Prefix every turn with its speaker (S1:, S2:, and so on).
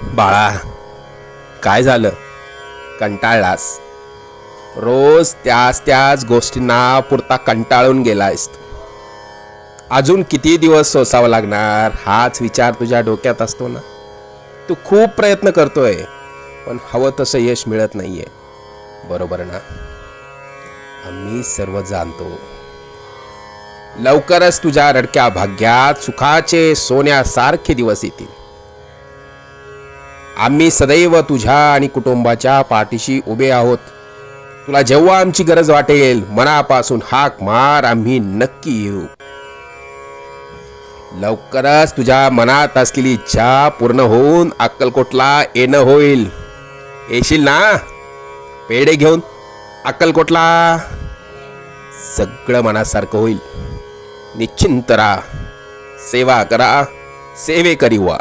S1: बाळा, काय झालं? कंटाळलास? रोज त्याच गोष्टींना पुरता कंटाळून गेलायस तू. अजून किती दिवस सोसावं लागणार हाच विचार तुझ्या डोक्यात असतो ना. तू खूप प्रयत्न करतोय, पण हवं तसं यश मिळत नाहीये. बरोबर ना? आम्ही सर्व जाणतो. लवकरच तुझ्या रडक्या भाग्यात सुखाचे सोन्यासारखे दिवस येतील. आम्ही सदैव तुझ्या आणि कुटुंबाच्या पाठीशी उभे आहोत. तुला जेव्हा आमची गरज वाटेल मनापासून हाक मार, आम्ही नक्की येऊ. लवकरच तुझ्या मनात असलेली इच्छा पूर्ण होऊन अक्कलकोटला येणं होईल. येशील ना पेढे घेऊन अक्कलकोटला? सगळं मनासारखं होईल. निश्चिंत राहा, सेवा करा, सेवेकरी व्हा.